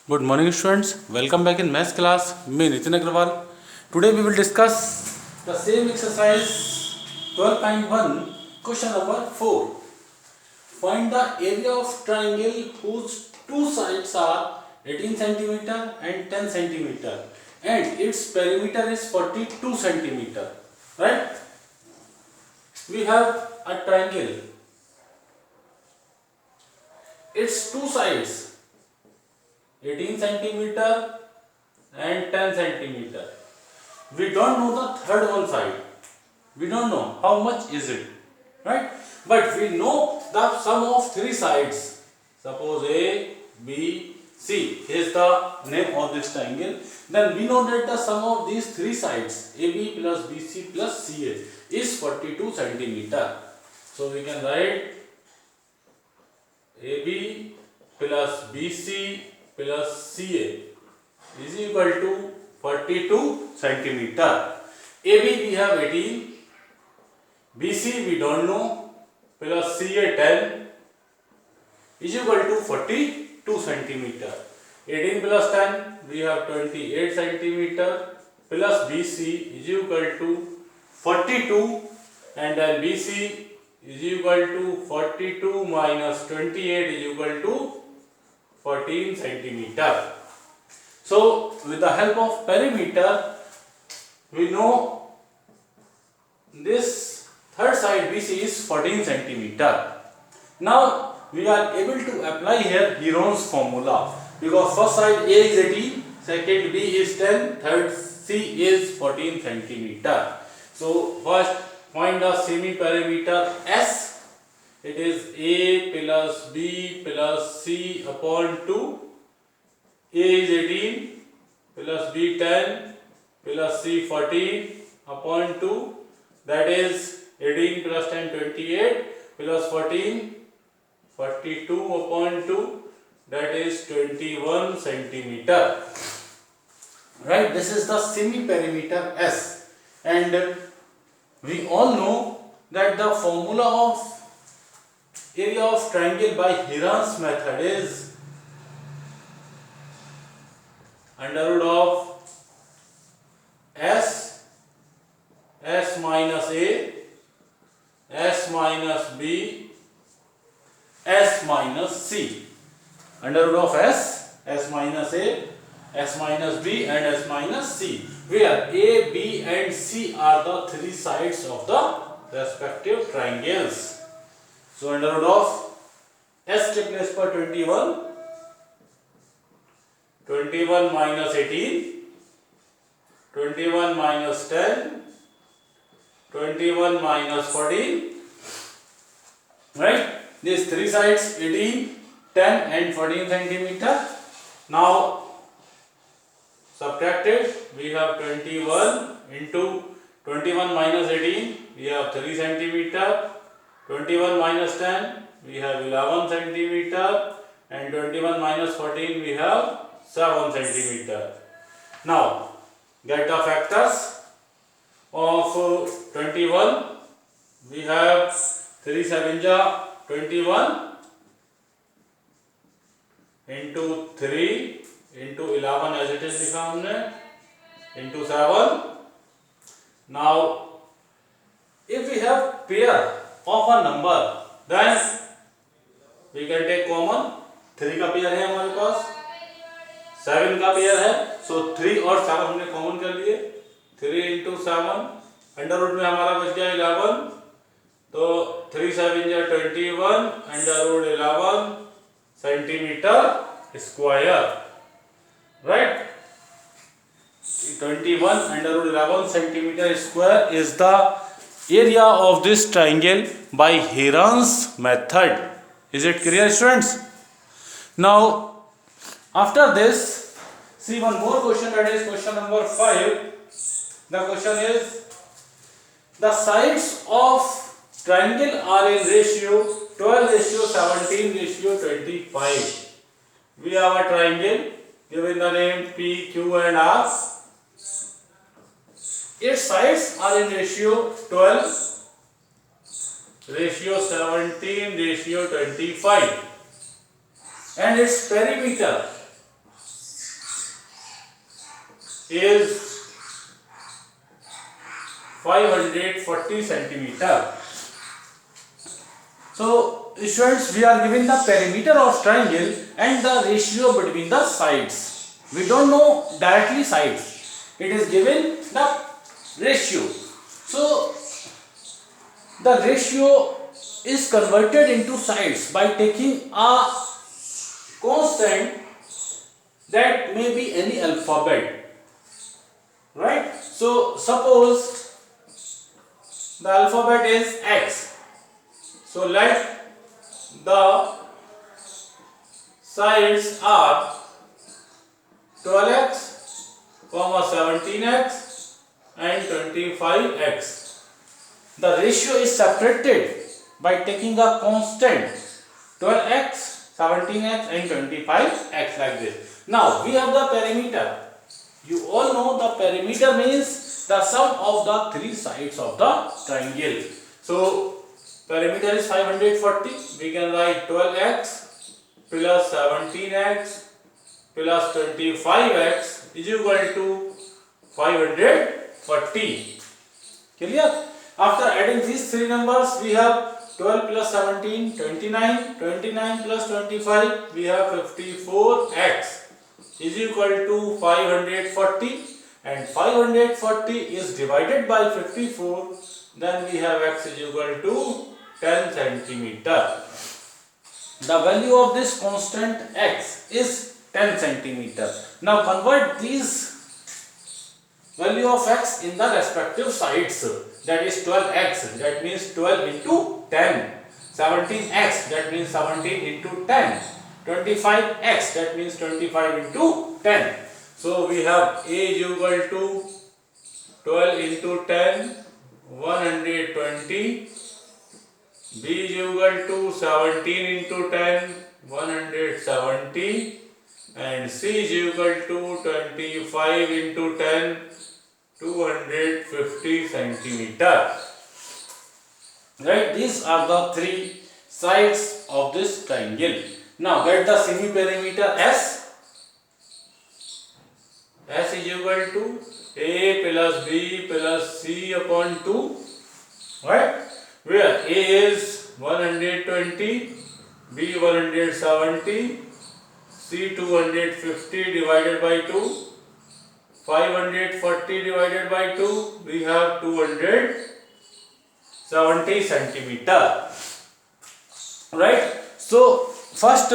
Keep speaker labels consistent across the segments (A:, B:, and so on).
A: Good morning, students. Welcome back in math class. Me Nitin Agrawal. Today we will discuss the same exercise 12.1, question number 4. Find the area of triangle whose two sides are 18 centimeter and 10 centimeter and its perimeter is 42 centimeter. Right? We have a triangle. Its two sides 18 centimeter and 10 centimeter. We don't know the third one side. We don't know how much is it, right? But we know the sum of three sides. Suppose A, B, C is the name of this triangle. Then we know that the sum of these three sides AB plus BC plus CA is 42 centimeter. So we can write AB plus BC plus CA is equal to 42 centimeter. AB we have 18, BC we don't know, plus CA 10 is equal to 42 centimeter. 18 plus 10 we have 28 centimeter plus BC is equal to 42 and then BC is equal to 42 minus 28 is equal to 14 centimeter. So with the help of perimeter we know this third side BC is 14 centimeter. Now we are able to apply here Heron's formula because first side A is 18, second B is 10, third C is 14 centimeter. So first find the semi perimeter S. It is A plus B plus C upon 2. A is 18 plus B 10 plus C 14 upon 2. That is 18 plus 10 28 plus 14 42 upon 2. That is 21 centimeter. Right, this is the semi perimeter S, and we all know that the formula of area of triangle by Heron's method is under root of S minus A, S minus B, S minus C. Under root of S minus A, S minus B and S minus C, where A, B and C are the three sides of the respective triangles. So under root of S take place for 21, 21 minus 18, 21 minus 10, 21 minus 14, right? These three sides 18, 10 and 14 centimeter. Now subtracted we have 21 into 21 minus 18 we have 3 centimeter, 21 minus 10 we have 11 centimeter and 21 minus 14 we have 7 centimeter. Now get the factors of 21. We have 3 7 ja 21 into 3 into 11 as it is लिखा हमने into 7. Now if we have pair of a number then we can take common. 3 का pair है हमारे पास, 7 का pair है, so 3 और 7 हमने common कर लिए. 3 into 7 अंडर रूट में हमारा बच गया 11, तो 3 7 या 21 under root 11 centimetre square, right. 21 under root 11 centimeter square is the area of this triangle by Heron's method. Is it clear, students? Now after this see one more question, that is question number 5. The question is the sides of triangle are in ratio 12 ratio 17 ratio 25. We have a triangle given the name P, Q and R. Its sides are in ratio 12 ratio 17 ratio 25 and its perimeter is 540 centimeter. So students, we are given the perimeter of triangle and the ratio between the sides. We don't know directly sides. It is given the ratio. So the ratio is converted into sides by taking a constant that may be any alphabet, right? So suppose the alphabet is X. So let the sides are 12x, 17x and 25x. The ratio is separated by taking a constant 12x, 17x and 25x like this. Now we have the perimeter. You all know the perimeter means the sum of the three sides of the triangle. So perimeter is 540. We can write 12x plus 17x plus 25x is equal to 540. Clear? After adding these three numbers, we have 12 plus 17, 29, 29 plus 25, we have 54x is equal to 540, and 540 is divided by 54, then we have x is equal to 10 centimeter. The value of this constant x is 10 centimeter. Now convert these value of x in the respective sides. That is 12x, that means 12 into 10. 17x, that means 17 into 10. 25x, that means 25 into 10. So we have a is equal to 12 into 10, 120. B is equal to 17 into 10, 170. And C is equal to 25 into 10, 250 centimeter. Right, these are the three sides of this triangle. Now get the semi-perimeter S. S is equal to A plus B plus C upon 2. Right, where A is 120, B 170, C 250 divided by 2. 540 divided by 2, we have 270 centimeter. Right? So first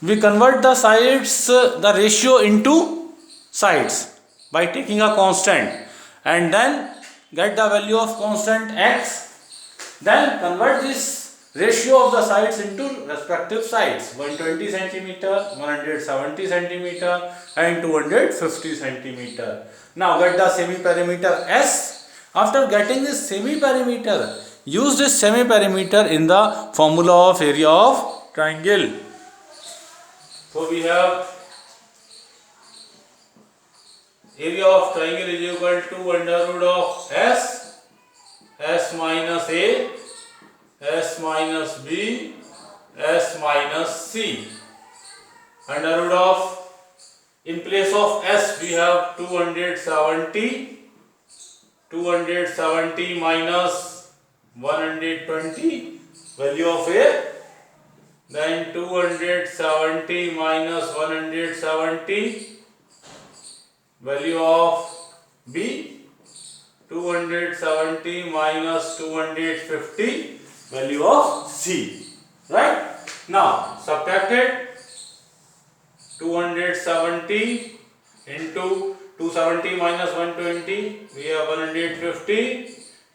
A: we convert the sides, the ratio into sides by taking a constant, and then get the value of constant x. Then convert this ratio of the sides into respective sides, 120 centimeter, 170 centimeter and 250 centimeter. Now get the semi-perimeter S. After getting this semi-perimeter, use this semi-perimeter in the formula of area of triangle. So we have area of triangle is equal to under root of S, S minus A, S minus B, S minus C. Under root of, in place of S we have 270, 270 minus 120, value of A, then 270 minus 170, value of B, 270 minus 250, value of C. Right? Now subtracted 270 into 270 minus 120, we have 150,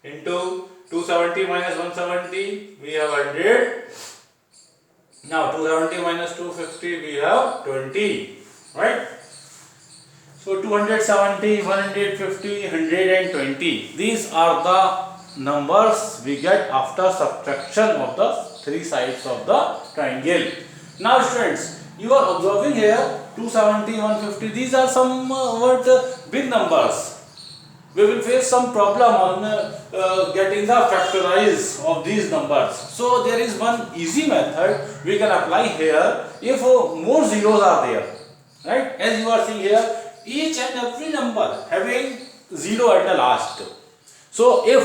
A: into 270 minus 170, we have 100. Now 270 minus 250, we have 20. Right? So 270, 150, 120. These are the numbers we get after subtraction of the three sides of the triangle. Now students, you are observing here 270, 150. These are somewhat big numbers. We will face some problem on getting the factorize of these numbers. So there is one easy method we can apply here if more zeros are there. Right? As you are seeing here, each and every number having 0 at the last. So if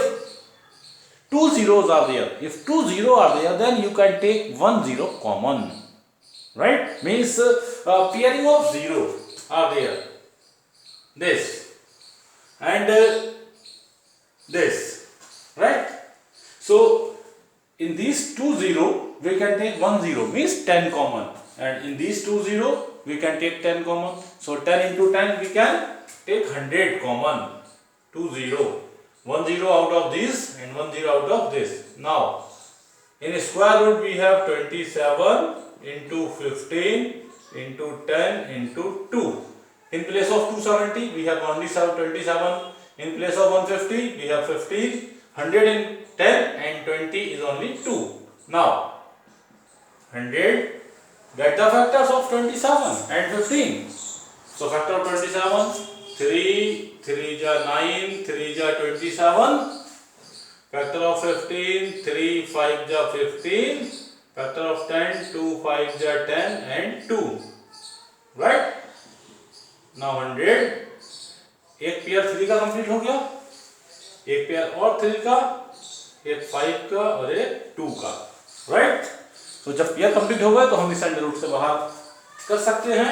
A: two zeros are there, then you can take 1 0 common, right? Means pairing of 0 are there, this and this, right? So in these 2 0 we can take 1 0, means 10 common, and in these 2 0 we can take 10 common. So 10 into 10 we can take 100 common. 2 0, 1 0 out of this and 1 0 out of this. Now in a square root we have 27 into 15 into 10 into 2. In place of 270 we have only 27. In place of 150 we have 15. 110 and 20 is only 2. Now 100, get the factors of 27 and 15. So factor of 27, 3, 3 ja 9, 3 ja 27. Factor of 15, 3, 5 ja 15. Factor of 10, 2, 5 ja 10 and 2. Right? Now 100. एक pair 3 का complete हो गया, एक pair और 3 का, एक 5 का और एक 2 का, राइट? तो जब पेयर कंप्लीट हो गए तो हम इस अंडर रूट से बाहर कर सकते हैं,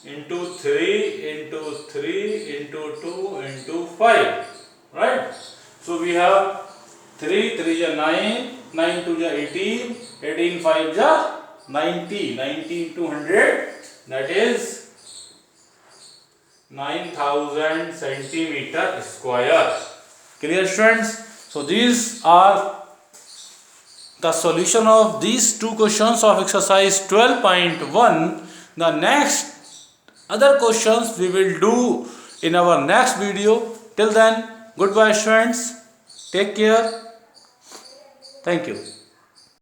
A: into 3 into 3 into 2 into 5, right? So we have 3 3 ja 9, 9 2 ja 18, 18 5 ja 90, 90 into 100, that is 9000 centimeter square. Clear, students? So these are the solution of these two questions of exercise 12.1. The next other questions we will do in our next video. Till then, goodbye students. Take care. Thank you.